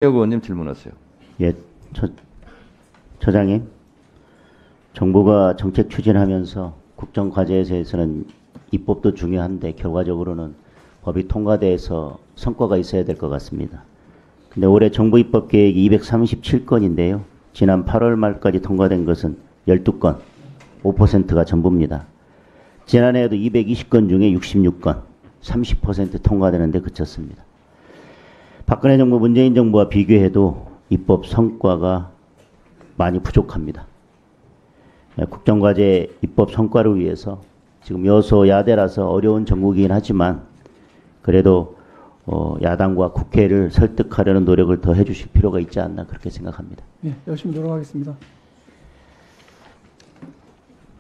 의원님 질문하세요. 예, 처장님, 정부가 정책 추진하면서 국정과제에서는 입법도 중요한데 결과적으로는 법이 통과돼서 성과가 있어야 될 것 같습니다. 근데 올해 정부 입법 계획이 237건인데요. 지난 8월 말까지 통과된 것은 12건, 5%가 전부입니다. 지난해에도 220건 중에 66건, 30% 통과되는데 그쳤습니다. 박근혜 정부, 문재인 정부와 비교해도 입법 성과가 많이 부족합니다. 국정과제 입법 성과를 위해서 지금 여소야대라서 어려운 정국이긴 하지만 그래도 야당과 국회를 설득하려는 노력을 더 해주실 필요가 있지 않나 그렇게 생각합니다. 예, 열심히 노력하겠습니다.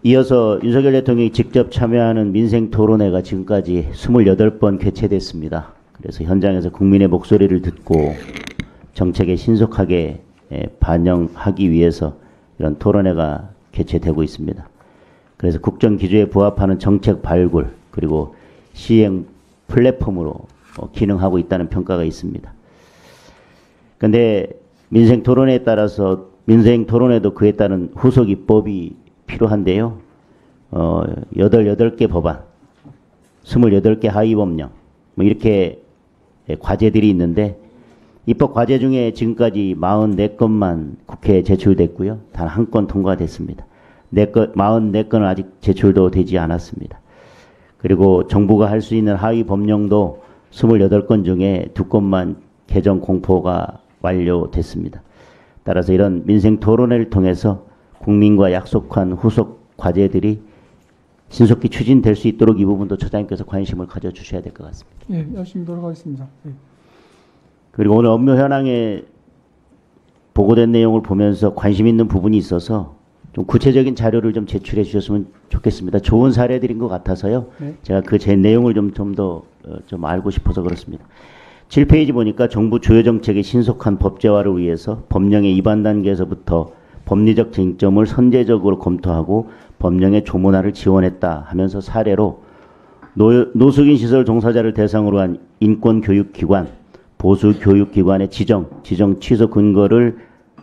이어서 윤석열 대통령이 직접 참여하는 민생토론회가 지금까지 28번 개최됐습니다. 그래서 현장에서 국민의 목소리를 듣고 정책에 신속하게 반영하기 위해서 이런 토론회가 개최되고 있습니다. 그래서 국정기조에 부합하는 정책 발굴 그리고 시행 플랫폼으로 기능하고 있다는 평가가 있습니다. 그런데 민생토론회에 따라서 민생토론회도 그에 따른 후속 입법이 필요한데요. 8개 법안, 28개 하위법령 뭐 이렇게 과제들이 있는데 입법 과제 중에 지금까지 44건만 국회에 제출됐고요. 단 한 건 통과됐습니다. 44건은 아직 제출도 되지 않았습니다. 그리고 정부가 할 수 있는 하위 법령도 28건 중에 2건만 개정 공포가 완료됐습니다. 따라서 이런 민생 토론회를 통해서 국민과 약속한 후속 과제들이 신속히 추진될 수 있도록 이 부분도 처장님께서 관심을 가져주셔야 될 것 같습니다. 예, 열심히 노력하겠습니다. 예. 그리고 오늘 업무 현황에 보고된 내용을 보면서 관심 있는 부분이 있어서 좀 구체적인 자료를 좀 제출해 주셨으면 좋겠습니다. 좋은 사례들인 것 같아서요. 네. 제가 그 제 내용을 좀 더 좀 알고 싶어서 그렇습니다. 7페이지 보니까 정부 주요 정책의 신속한 법제화를 위해서 법령의 입안 단계에서부터 법리적 쟁점을 선제적으로 검토하고 법령의 조문화를 지원했다 하면서 사례로 노숙인 시설 종사자를 대상으로 한 인권교육기관, 보수교육기관의 지정 취소 근거를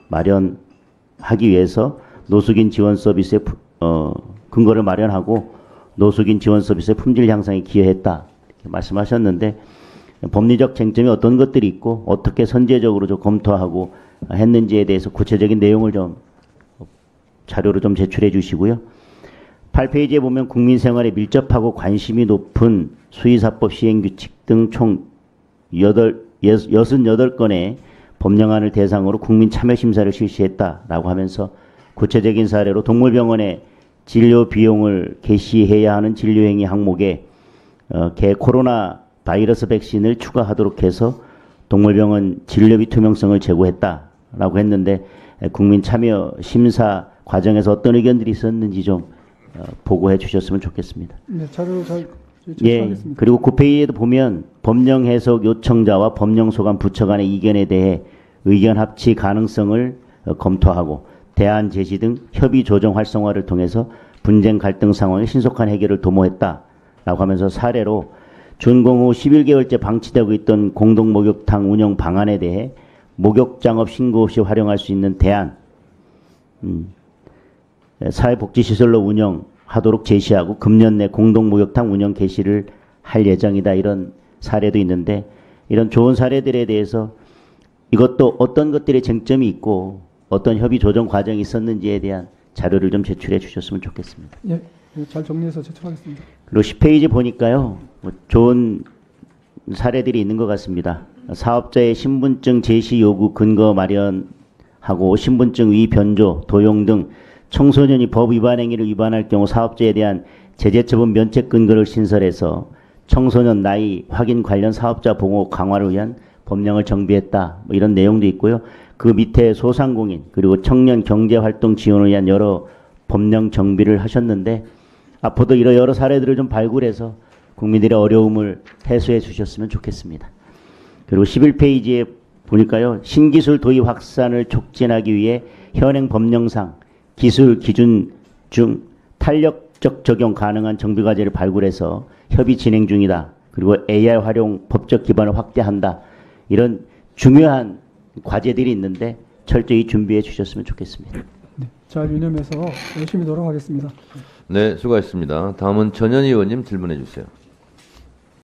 마련하기 위해서 노숙인 지원 서비스의 근거를 마련하고 노숙인 지원 서비스의 품질 향상에 기여했다 이렇게 말씀하셨는데 법리적 쟁점이 어떤 것들이 있고 어떻게 선제적으로 좀 검토하고 했는지에 대해서 구체적인 내용을 좀 자료로 좀 제출해 주시고요. 8페이지에 보면 국민 생활에 밀접하고 관심이 높은 수의사법 시행규칙 등 총 68건의 법령안을 대상으로 국민 참여심사를 실시했다라고 하면서 구체적인 사례로 동물병원에 진료 비용을 개시해야 하는 진료행위 항목에 개 코로나 바이러스 백신을 추가하도록 해서 동물병원 진료비 투명성을 제고했다라고 했는데 국민 참여 심사 과정에서 어떤 의견들이 있었는지 좀 보고해 주셨으면 좋겠습니다. 네, 자료 잘 예, 제출하겠습니다. 그리고 9페이지에도 보면 법령 해석 요청자와 법령 소관 부처 간의 이견에 대해 의견 합치 가능성을 검토하고 대안 제시 등 협의 조정 활성화를 통해서 분쟁 갈등 상황의 신속한 해결을 도모했다라고 하면서 사례로 준공 후 11개월째 방치되고 있던 공동 목욕탕 운영 방안에 대해 목욕장업 신고 없이 활용할 수 있는 대안, 사회복지시설로 운영하도록 제시하고 금년 내 공동 목욕탕 운영 개시를 할 예정이다 이런 사례도 있는데 이런 좋은 사례들에 대해서 이것도 어떤 것들의 쟁점이 있고 어떤 협의 조정 과정이 있었는지에 대한 자료를 좀 제출해 주셨으면 좋겠습니다. 예, 잘 정리해서 제출하겠습니다. 그리고 10페이지 보니까요. 좋은 사례들이 있는 것 같습니다. 사업자의 신분증 제시 요구 근거 마련하고 신분증 위 변조, 도용 등 청소년이 법 위반 행위를 위반할 경우 사업자에 대한 제재처분 면책 근거를 신설해서 청소년 나이 확인 관련 사업자 보호 강화를 위한 법령을 정비했다. 뭐 이런 내용도 있고요. 그 밑에 소상공인 그리고 청년 경제활동 지원을 위한 여러 법령 정비를 하셨는데 앞으로도 이런 여러 사례들을 좀 발굴해서 국민들의 어려움을 해소해 주셨으면 좋겠습니다. 그리고 11페이지에 보니까요. 신기술 도입 확산을 촉진하기 위해 현행 법령상 기술 기준 중 탄력적 적용 가능한 정비과제를 발굴해서 협의 진행 중이다. 그리고 AI 활용 법적 기반을 확대한다. 이런 중요한 과제들이 있는데 철저히 준비해 주셨으면 좋겠습니다. 네, 잘 유념해서 열심히 노력하겠습니다. 네, 수고하셨습니다. 다음은 전현희 의원님 질문해 주세요.